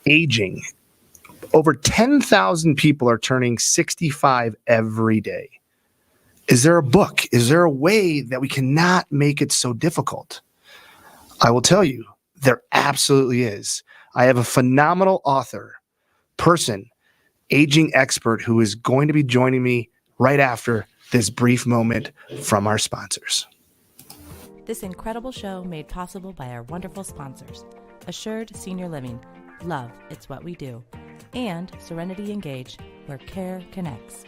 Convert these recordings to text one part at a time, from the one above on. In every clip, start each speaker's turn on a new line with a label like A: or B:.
A: aging. Over 10,000 people are turning 65 every day. Is there a book? Is there a way that we cannot make it so difficult? I will tell you, there absolutely is. I have a phenomenal author, person, aging expert who is going to be joining me right after this brief moment from our sponsors.
B: This incredible show made possible by our wonderful sponsors, Assured Senior Living, Love, It's What We Do, and Serenity Engage, where care connects.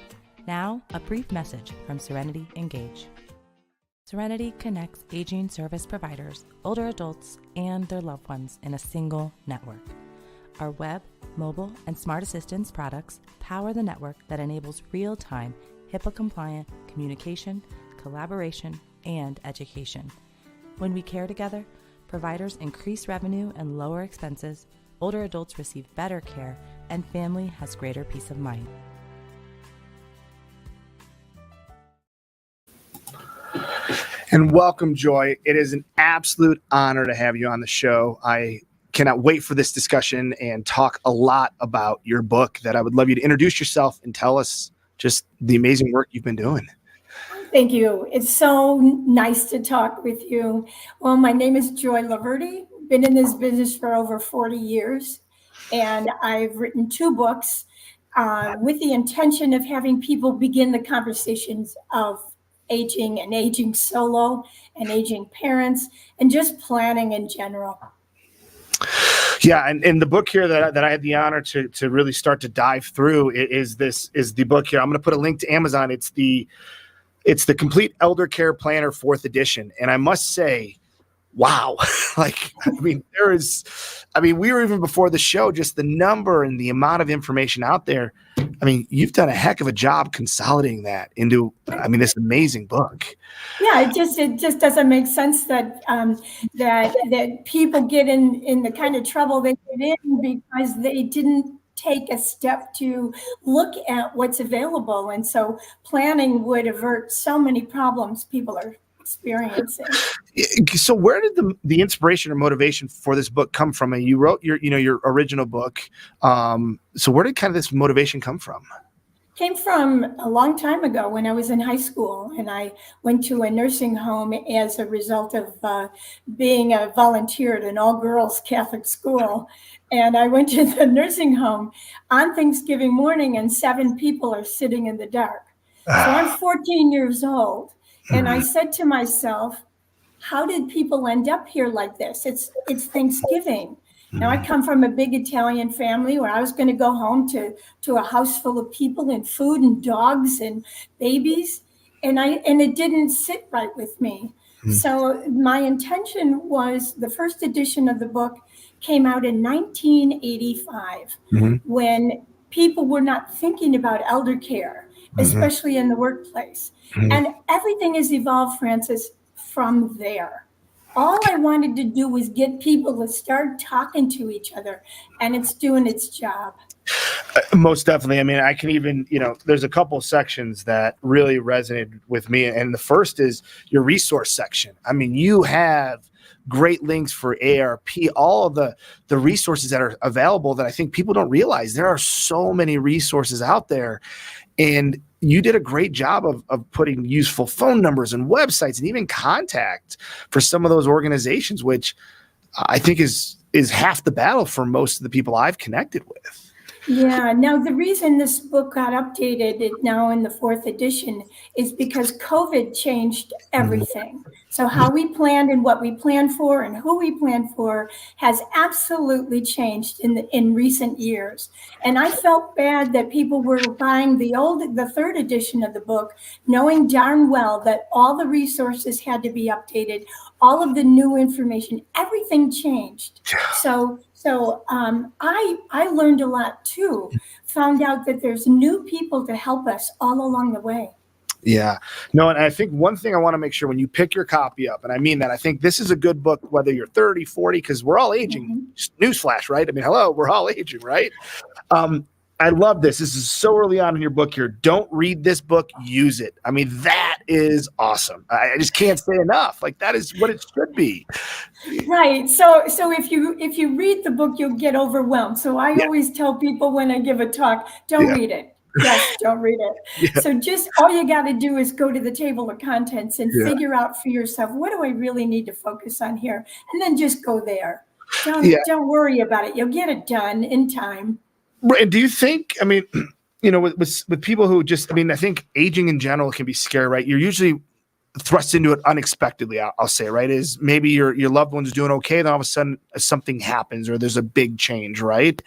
B: Now, a brief message from Serenity Engage. Serenity connects aging service providers, older adults, and their loved ones in a single network. Our web, mobile, and smart assistance products power the network that enables real-time, HIPAA-compliant communication, collaboration, and education. When we care together, providers increase revenue and lower expenses, older adults receive better care, and family has greater peace of mind.
A: And welcome, Joy. It is an absolute honor to have you on the show. I cannot wait for this discussion and talk a lot about your book. That I would love you to introduce yourself and tell us just the amazing work you've been doing.
C: Thank you. It's so nice to talk with you. Well, my name is Joy Loverde. Been in this business for over 40 years, and I've written 2 books with the intention of having people begin the conversations of aging and aging solo and aging parents and just planning in general.
A: Yeah, and the book here that I had the honor to really start to dive through is the book here. I'm going to put a link to Amazon. It's the Complete Elder Care Planner 4th edition, and I must say, wow, we were even before the show, just the number and the amount of information out there. I mean, you've done a heck of a job consolidating that into, this amazing book. Yeah,
C: it just doesn't make sense that that people get in the kind of trouble they get in because they didn't take a step to look at what's available. And so planning would avert so many problems people are experiencing.
A: So where did the inspiration or motivation for this book come from? And you wrote your original book. So where did kind of this motivation come from?
C: Came from a long time ago when I was in high school, and I went to a nursing home as a result of being a volunteer at an all-girls Catholic school. And I went to the nursing home on Thanksgiving morning, and 7 people are sitting in the dark. So I'm 14 years old, and I said to myself, how did people end up here like this? It's Thanksgiving. Now, I come from a big Italian family where I was going to go home to a house full of people and food and dogs and babies, and it didn't sit right with me. So my intention was, the first edition of the book came out in 1985, when people were not thinking about elder care, especially in the workplace. And everything has evolved, Francis, from there. All I wanted to do was get people to start talking to each other, and it's doing its job.
A: Most definitely. I can even, there's a couple sections that really resonated with me. And the first is your resource section. You have great links for ARP, all of the resources that are available that I think people don't realize. There are so many resources out there. And you did a great job of putting useful phone numbers and websites and even contact for some of those organizations, which I think is half the battle for most of the people I've connected with.
C: Yeah. Now, the reason this book got updated now in the 4th edition is because COVID changed everything. So how we planned and what we planned for and who we planned for has absolutely changed in recent years. And I felt bad that people were buying the 3rd edition of the book, knowing darn well that all the resources had to be updated, all of the new information, everything changed. So I learned a lot too, found out that there's new people to help us all along the way.
A: Yeah. No, and I think one thing I want to make sure when you pick your copy up, and I mean that, I think this is a good book, whether you're 30, 40, because we're all aging. Newsflash, right? Hello, we're all aging, right? I love this. This is so early on in your book here. Don't read this book, use it. That is awesome. I just can't say enough. Like, that is what it should be.
C: Right. So if you read the book, you'll get overwhelmed. So I always tell people when I give a talk, don't read it. Just don't read it.
A: Yeah.
C: So just all you got to do is go to the table of contents and
A: Yeah.
C: figure out for yourself, what do I really need to focus on here? And then just go there. Don't worry about it. You'll get it done in time.
A: And do you think, I mean, with people who just, I mean, I think aging in general can be scary, right? You're usually thrust into it unexpectedly, I'll say, right? Is maybe your loved one's doing okay, then all of a sudden something happens or there's a big change, right?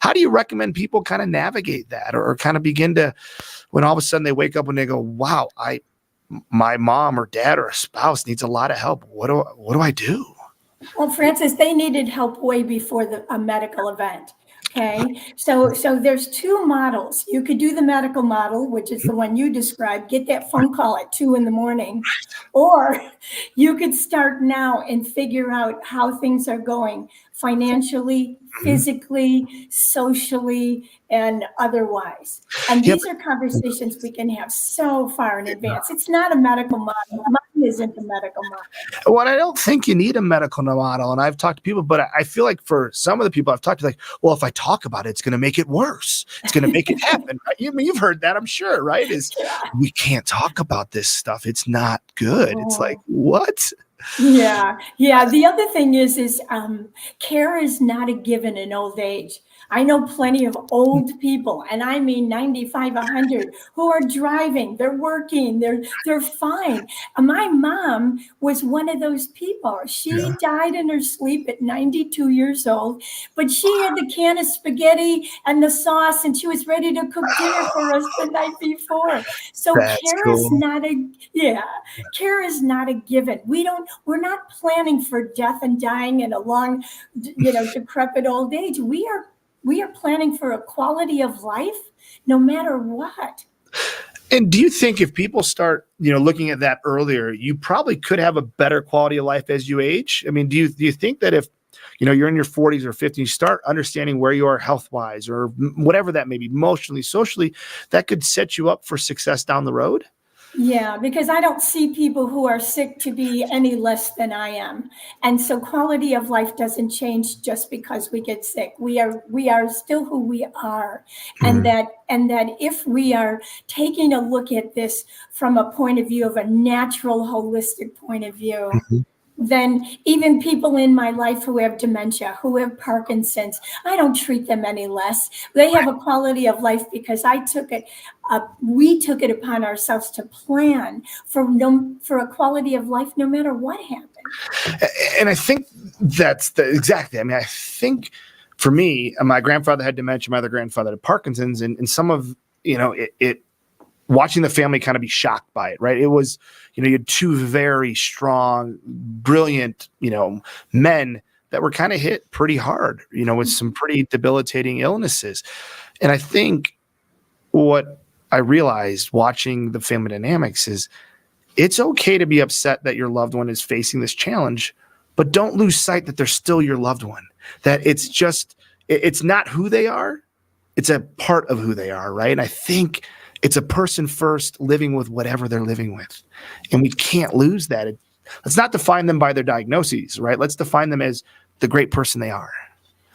A: How do you recommend people kind of navigate that or kind of begin to, when all of a sudden they wake up and they go, wow, my mom or dad or a spouse needs a lot of help. What do I do?
C: Well, Francis, they needed help way before a medical event. Okay, so there's two models. You could do the medical model, which is the one you described, get that phone call at 2 a.m, or you could start now and figure out how things are going financially, physically, socially, and otherwise. And these are conversations we can have so far in advance. It's not a medical model. Mine isn't a medical model.
A: Well, I don't think you need a medical model. And I've talked to people, but I feel like for some of the people I've talked to, like, well, if I talk about it, it's going to make it worse. It's going to make it happen. Right? You've heard that, I'm sure, right? We can't talk about this stuff. It's not good. It's like, what?
C: Yeah. The other thing is care is not a given in old age. I know plenty of old people, and I mean 95, 100, who are driving, they're working, they're fine. My mom was one of those people. She died in her sleep at 92 years old, but she had the can of spaghetti and the sauce, and she was ready to cook dinner for us the night before. So care is not a given. We're not planning for death and dying in a long, decrepit old age. We are planning for a quality of life no matter what.
A: And do you think if people start, looking at that earlier, you probably could have a better quality of life as you age? I mean, do you think that if, you're in your 40s or 50s, you start understanding where you are health-wise or whatever that may be, emotionally, socially, that could set you up for success down the road?
C: Yeah, because I don't see people who are sick to be any less than I am. And so quality of life doesn't change just because we get sick. We are still who we are. And that if we are taking a look at this from a point of view of a natural, holistic point of view, then even people in my life who have dementia, who have Parkinson's, I don't treat them any less. They have a quality of life because we took it upon ourselves to plan for a quality of life no matter what happened.
A: And I think that's exactly. I mean, I think for me, my grandfather had dementia, my other grandfather had Parkinson's, and some of, it watching the family kind of be shocked by it, right? It was, you had two very strong, brilliant, men that were kind of hit pretty hard, with some pretty debilitating illnesses. And I think what I realized watching the family dynamics is it's okay to be upset that your loved one is facing this challenge, but don't lose sight that they're still your loved one, that it's not who they are. It's a part of who they are, right? And I think it's a person first living with whatever they're living with. And we can't lose that. Let's not define them by their diagnoses, right? Let's define them as the great person they are.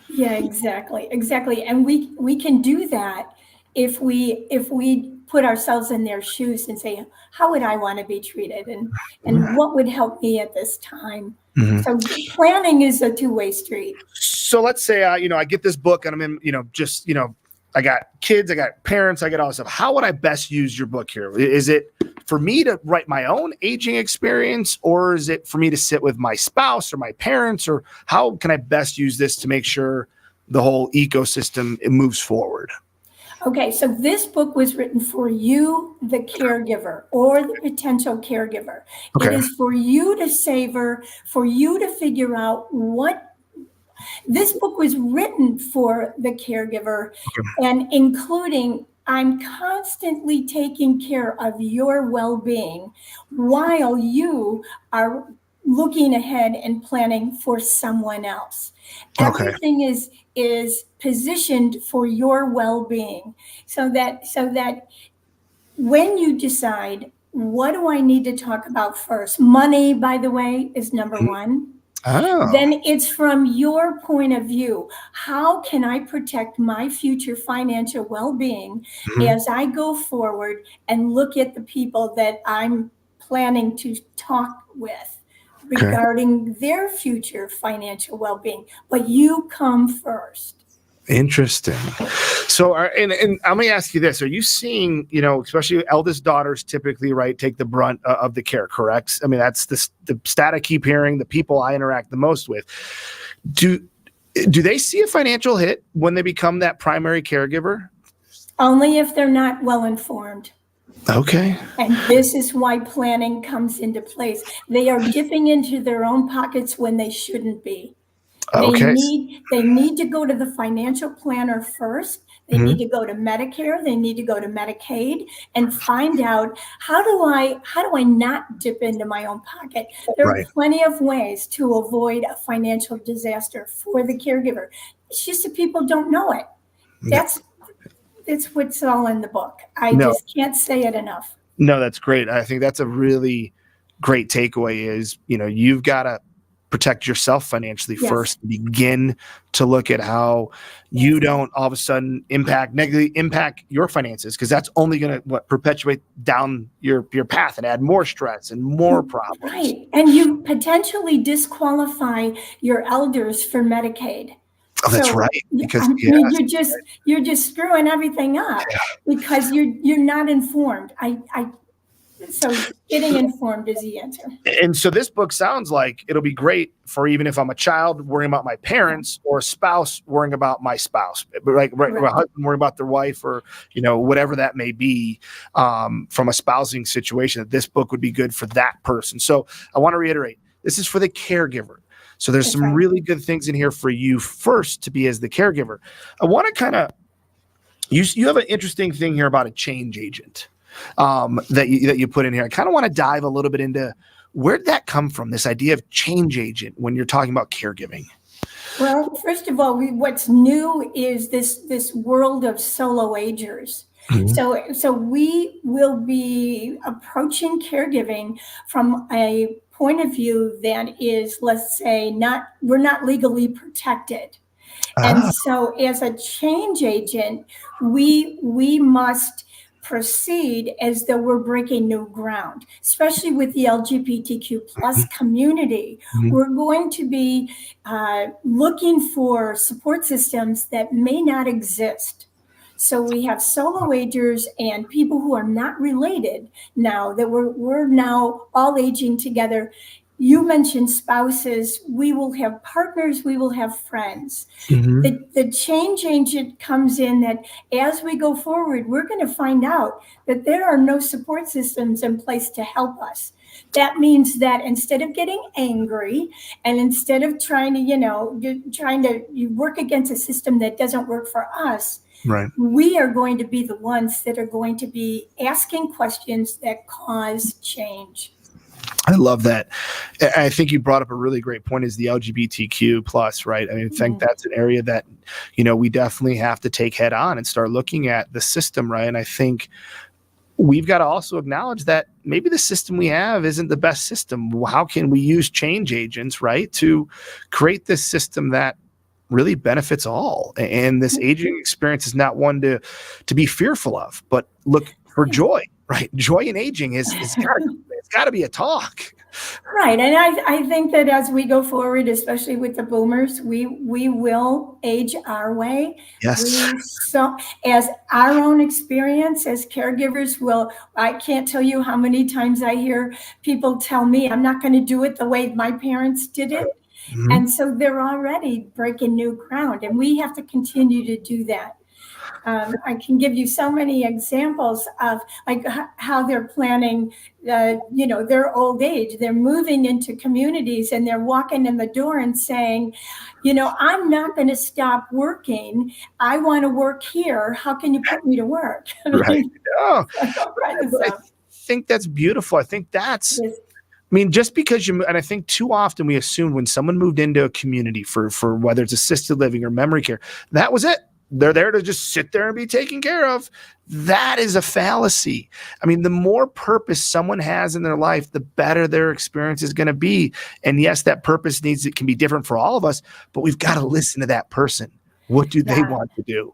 C: Yeah, exactly. And we can do that if we put ourselves in their shoes and say, how would I want to be treated? And what would help me at this time? So planning is a two-way street.
A: So let's say, I get this book and I'm in, I got kids, I got parents, I got all this stuff. How would I best use your book here? Is it for me to write my own aging experience, or is it for me to sit with my spouse or my parents, or how can I best use this to make sure the whole ecosystem moves forward?
C: Okay, so this book was written for you, the caregiver, or the potential caregiver. Okay. It is for you to savor, for you to figure out what. This book was written for the caregiver, and including, I'm constantly taking care of your well-being while you are looking ahead and planning for someone else. Everything is positioned for your well-being, so that when you decide what do I need to talk about first? Money, by the way, is number one.
A: Oh,
C: Then it's from your point of view. How can I protect my future financial well-being
A: mhm.
C: as I go forward and look at the people that I'm planning to talk with
A: Okay.
C: regarding their future financial well-being? But you come first.
A: Interesting. So, and let me ask you this: are you seeing, especially eldest daughters typically, right, take the brunt of the care? Correct. I mean, that's the stat I keep hearing. The people I interact the most with. Do they see a financial hit when they become that primary caregiver?
C: Only if they're not well informed.
A: Okay.
C: And this is why planning comes into place. They are dipping into their own pockets when they shouldn't be.
A: Okay.
C: They need to go to the financial planner first. They
A: Mhm.
C: need to go to Medicare. They need to go to Medicaid and find out how do I not dip into my own pocket? There are
A: Right.
C: plenty of ways to avoid a financial disaster for the caregiver. It's just that people don't know it. That's what's all in the book. I
A: No.
C: just can't say it enough.
A: No, that's great. I think that's a really great takeaway is, you've got to protect yourself financially
C: Yes.
A: first, begin to look at how you don't all of a sudden negatively impact your finances, because that's only going to perpetuate down your path and add more stress and more problems.
C: Right. And you potentially disqualify your elders for Medicaid.
A: Oh, that's
C: So,
A: right. Because
C: I mean, you're just screwing everything up because you're not informed. So getting informed is the answer.
A: and so this book sounds like it'll be great for even if I'm a child worrying about my parents or a spouse worrying about my spouse, but like
C: Right.
A: a husband worrying about their wife or whatever that may be, from a spousing situation. That this book would be good for that person. So I want to reiterate, this is for the caregiver. So there's
C: That's
A: some
C: right.
A: really good things in here for you first to be as the caregiver. I want to kind of you have an interesting thing here about a change agent, that you put in here. I kind of want to dive a little bit into where did that come from, this idea of change agent when you're talking about caregiving?
C: Well, first of all, what's new is this world of solo agers.
A: Mhm.
C: So we will be approaching caregiving from a point of view that is, let's say, we're not legally protected. And
A: Ah,
C: so as a change agent, we must proceed as though we're breaking new ground, especially with the LGBTQ plus community.
A: mhm.
C: We're going to be looking for support systems that may not exist. So we have solo agers and people who are not related now that we're now all aging together. You mentioned spouses. We will have partners. We will have friends.
A: Mhm.
C: The change agent comes in that as we go forward, we're going to find out that there are no support systems in place to help us. That means that instead of getting angry and instead of trying to you work against a system that doesn't work for us,
A: Right.
C: we are going to be the ones that are going to be asking questions that cause change.
A: I love that. I think you brought up a really great point, is the LGBTQ plus, right? I mean, I think that's an area that, we definitely have to take head on and start looking at the system, right? And I think we've got to also acknowledge that maybe the system we have isn't the best system. How can we use change agents, right, to create this system that really benefits all? And this aging experience is not one to be fearful of, but look for joy, right? Joy in aging it's got to be a talk.
C: Right. And I think that as we go forward, especially with the boomers, we will age our way.
A: Yes.
C: So as our own experience as caregivers I can't tell you how many times I hear people tell me I'm not going to do it the way my parents did it.
A: Mhm.
C: And so they're already breaking new ground, and we have to continue to do that. I can give you so many examples of like how they're planning, their old age. They're moving into communities and they're walking in the door and saying, I'm not going to stop working. I want to work here. How can you put me to work?
A: Right. Oh, I
C: So,
A: think that's beautiful. I think that's,
C: yes.
A: I mean, just because and I think too often we assume when someone moved into a community for whether it's assisted living or memory care, that was it. they're there to just sit there and be taken care of. That is a fallacy. I mean, the more purpose someone has in their life, the better their experience is going to be. And yes, that purpose can be different for all of us, but we've got to listen to that person. What do they want to do?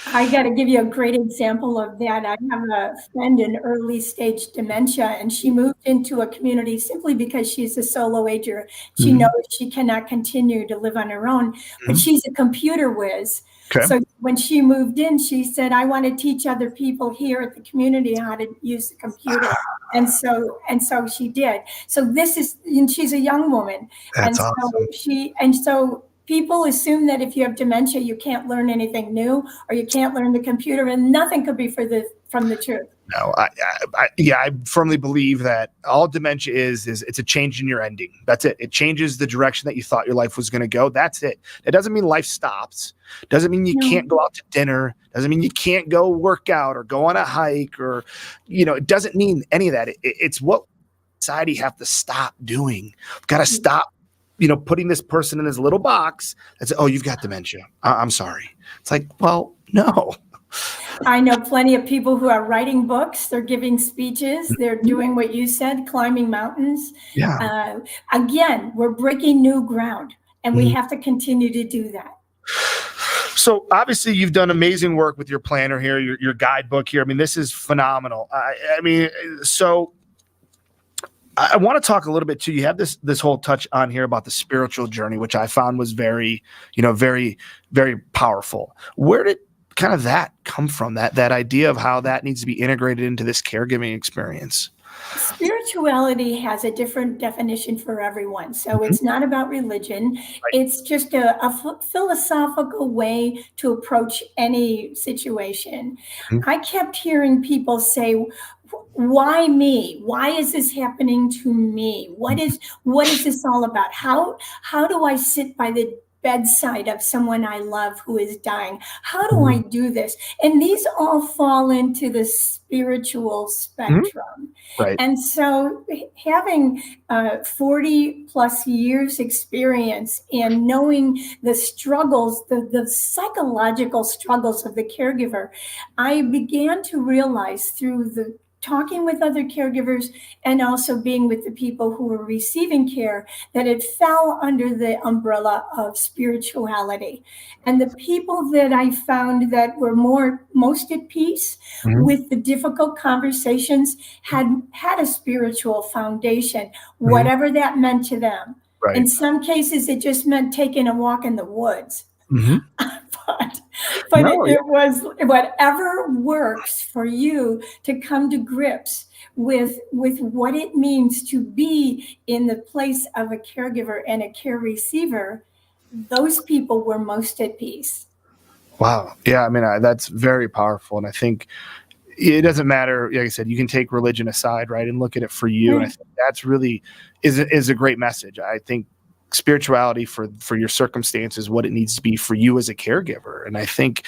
C: I got to give you a great example of that. I have a friend in early stage dementia, and she moved into a community simply because she's a solo ager. She knows she cannot continue to live on her own, but she's a computer whiz. Okay. So when she moved in, she said, I want to teach other people here at the community how to use the computer. And so she did. So and she's a young woman.
A: That's awesome.
C: So people assume that if you have dementia, you can't learn anything new, or you can't learn the computer, and nothing could be from the truth.
A: No, I firmly believe that all dementia is it's a change in your ending. That's it. It changes the direction that you thought your life was going to go. That's it. It doesn't mean life stops. Doesn't mean you can't go out to dinner. Doesn't mean you can't go work out or go on a hike, or, it doesn't mean any of that. It's what society have to stop doing. We've got to stop, putting this person in this little box and say, oh, you've got dementia. I'm sorry. It's like, well, no.
C: I know plenty of people who are writing books. They're giving speeches. They're doing what you said, climbing mountains.
A: Yeah.
C: Again, we're breaking new ground, and we have to continue to do that.
A: So obviously you've done amazing work with your planner here, your guidebook here. I mean, this is phenomenal. So I want to talk a little bit too. You have this whole touch on here about the spiritual journey, which I found was very, very, very powerful. Where did kind of that come from, that idea of how that needs to be integrated into this caregiving experience?
C: Spirituality has a different definition for everyone. So it's not about religion. Right. It's just a philosophical way to approach any situation. I kept hearing people say, why me? Why is this happening to me? What is this all about? How do I sit by the bedside of someone I love who is dying? How do I do this? And these all fall into the spiritual spectrum. Right. And so having 40 plus years experience and knowing the struggles, the psychological struggles of the caregiver, I began to realize through the talking with other caregivers and also being with the people who were receiving care, that it fell under the umbrella of spirituality. And the people that I found that were most at peace with the difficult conversations had a spiritual foundation, whatever that meant to them. Right. In some cases, it just meant taking a walk in the woods. But it was whatever works for you to come to grips with what it means to be in the place of a caregiver and a care receiver. Those people were most at peace.
A: Wow. Yeah. I mean, that's very powerful. And I think it doesn't matter. Like I said, you can take religion aside, right, and look at it for you. And I think that's really is a great message. I think spirituality for your circumstances, what it needs to be for you as a caregiver. And I think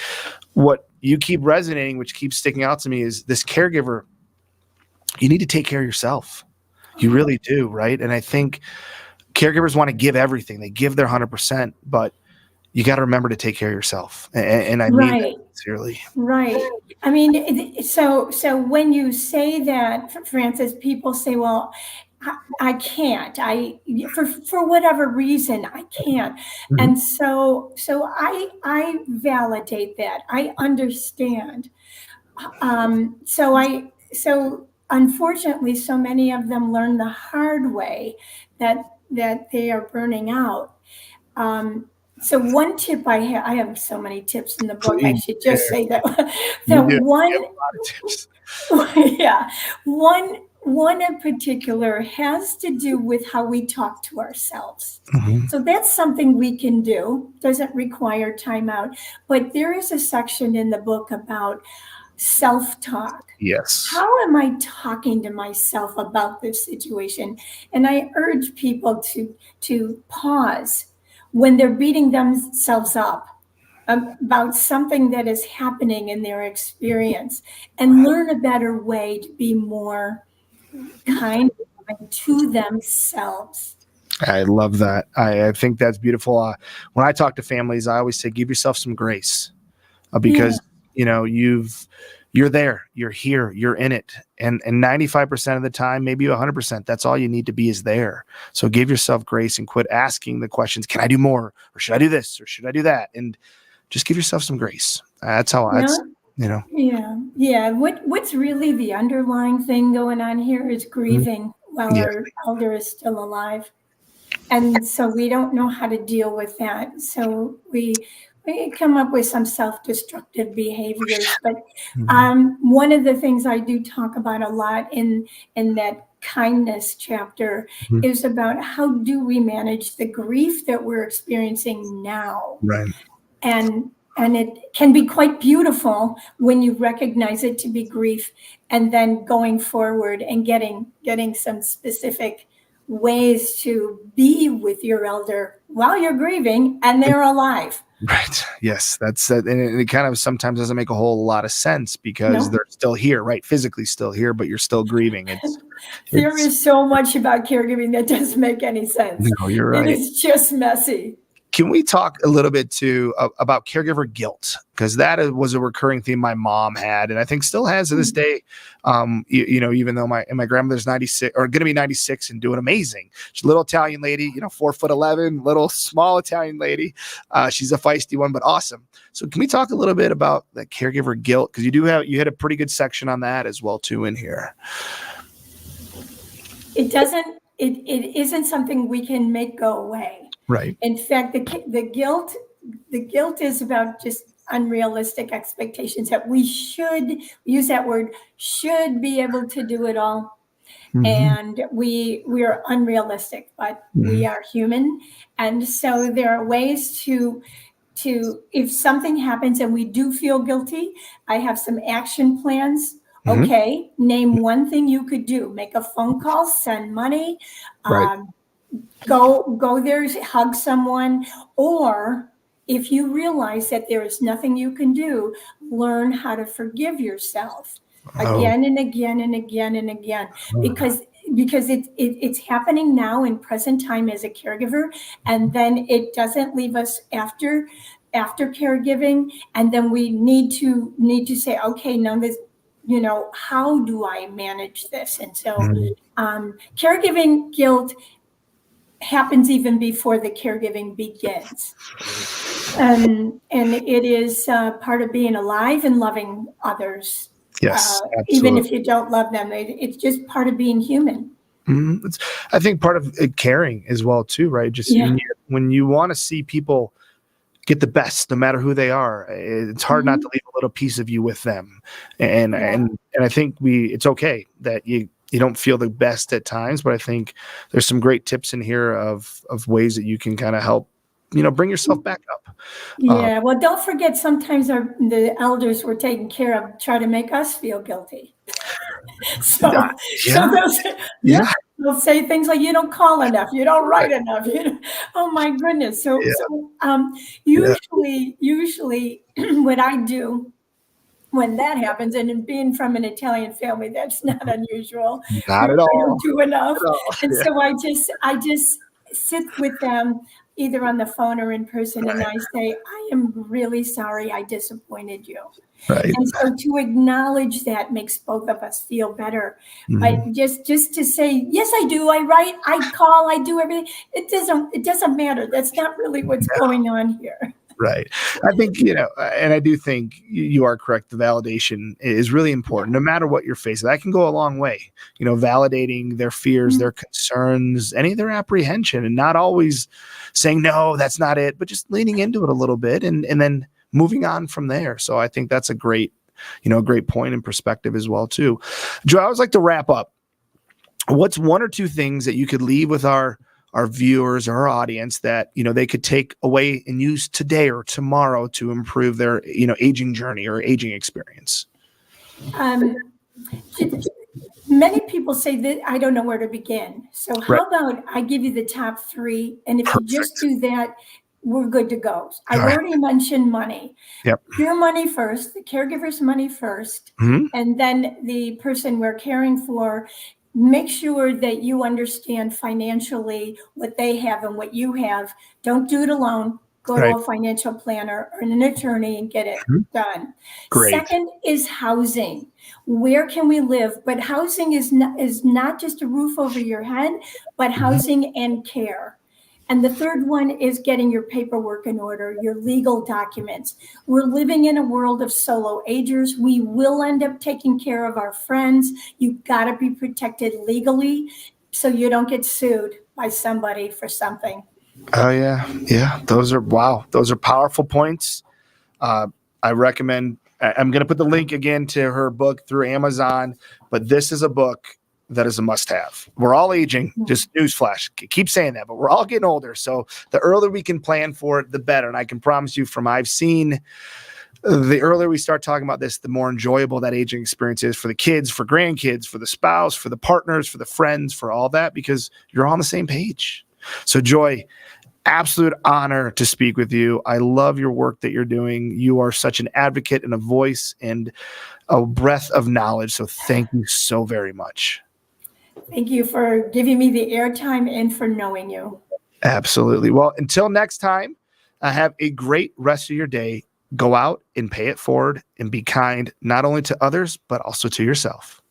A: what you keep resonating, which keeps sticking out to me, is this caregiver, you need to take care of yourself. You really do. Right. And I think caregivers want to give everything. They give their 100%, but you got to remember to take care of yourself. And I mean that sincerely. Right.
C: I mean, so when you say that, Francis, people say, well, I can't. For whatever reason, I can't. And so I validate that. I understand. So unfortunately, so many of them learn the hard way that they are burning out. So one tip I have so many tips in the book. I should just say that one in particular has to do with how we talk to ourselves. So that's something we can do. Doesn't require timeout. But there is a section in the book about self-talk.
A: Yes.
C: How am I talking to myself about this situation? And I urge people to pause when they're beating themselves up about something that is happening in their experience, and learn a better way to be more kind to themselves.
A: I love that. I think that's beautiful. When I talk to families, I always say, give yourself some grace. because you're there, you're here, you're in it. And 95% of the time, maybe 100%, that's all you need to be is there. So give yourself grace and quit asking the questions. Can I do more? Or should I do this? Or should I do that? And just give yourself some grace. That's how
C: Yeah. What's really the underlying thing going on here is grieving while our elder is still alive. And so we don't know how to deal with that. So we come up with some self-destructive behaviors. But one of the things I do talk about a lot in that kindness chapter is about how do we manage the grief that we're experiencing now.
A: Right.
C: And it can be quite beautiful when you recognize it to be grief, and then going forward and getting some specific ways to be with your elder while you're grieving and they're alive.
A: Right. Yes. That's it. And it kind of sometimes doesn't make a whole lot of sense because they're still here, right? Physically still here, but you're still grieving.
C: There is so much about caregiving that doesn't make any sense.
A: No, you're right.
C: It is just messy.
A: Can we talk a little bit too about caregiver guilt? Because that was a recurring theme my mom had, and I think still has to this day. Even though my grandmother's 96 or going to be 96 and doing amazing. She's a little Italian lady, 4'11", little small Italian lady. She's a feisty one, but awesome. So can we talk a little bit about the caregiver guilt? Because you had a pretty good section on that as well too in here.
C: It isn't something we can make go away.
A: Right.
C: In fact, the guilt is about just unrealistic expectations that we should use that word, should be able to do it all. And we are unrealistic, but we are human. And so there are ways to if something happens and we do feel guilty, I have some action plans. Okay, name one thing you could do. Make a phone call, send money,
A: right.
C: Go there, hug someone, or if you realize that there is nothing you can do, learn how to forgive yourself again and again and again and again, because it's happening now in present time as a caregiver, and then it doesn't leave us after caregiving, and then we need to say, okay, now this, how do I manage this? And so caregiving guilt happens even before the caregiving begins. And it is part of being alive and loving others.
A: Yes,
C: even if you don't love them, it's just part of being human.
A: I think part of caring as well too, right? Just when you want to see people get the best, no matter who they are, it's hard not to leave a little piece of you with them. And I think it's okay that you don't feel the best at times, but I think there's some great tips in here of ways that you can kind of help, bring yourself back up.
C: Well, don't forget, sometimes the elders we're taking care of try to make us feel guilty. They'll say things like, you don't call enough, you don't write enough. Oh my goodness. Usually what I do when that happens, and being from an Italian family, that's not unusual.
A: Not at all.
C: We don't do enough. And so I just sit with them either on the phone or in person, and I say, I am really sorry I disappointed you.
A: Right.
C: And so to acknowledge that makes both of us feel better. But just to say, yes, I do, I write, I call, I do everything. It doesn't matter. That's not really what's going on here.
A: Right. I think, and I do think you are correct. The validation is really important, no matter what you're facing. That can go a long way, validating their fears, their concerns, any of their apprehension, and not always saying, no, that's not it, but just leaning into it a little bit and then moving on from there. So I think that's a great point and perspective as well, too. Joy, I always like to wrap up. What's one or two things that you could leave with our viewers or our audience that, they could take away and use today or tomorrow to improve their, aging journey or aging experience?
C: Many people say that I don't know where to begin. So how about I give you the top three, and if you just do that, we're good to go. I've already mentioned money.
A: Yep.
C: Your money first, the caregiver's money first, and then the person we're caring for. Make sure that you understand financially what they have and what you have. Don't do it alone. go
A: Right.
C: to a financial planner or an attorney and get it
A: Mhm.
C: done.
A: Great.
C: Second is housing. Where can we live? But housing is not just a roof over your head, but
A: Mhm.
C: housing and care. And the third one is getting your paperwork in order, your legal documents. We're living in a world of solo agers. We will end up taking care of our friends. You've got to be protected legally so you don't get sued by somebody for something.
A: Oh yeah. Yeah. Those are powerful points. I recommend, I'm going to put the link again to her book through Amazon, but this is a book that is a must have. We're all aging, just newsflash. Keep saying that, but we're all getting older. So the earlier we can plan for it, the better. And I can promise you I've seen the earlier we start talking about this, the more enjoyable that aging experience is for the kids, for grandkids, for the spouse, for the partners, for the friends, for all that, because you're all on the same page. So Joy, absolute honor to speak with you. I love your work that you're doing. You are such an advocate and a voice and a breath of knowledge. So thank you so very much.
C: Thank you for giving me the airtime and for knowing you.
A: Absolutely. Well, until next time, have a great rest of your day. Go out and pay it forward and be kind, not only to others, but also to yourself.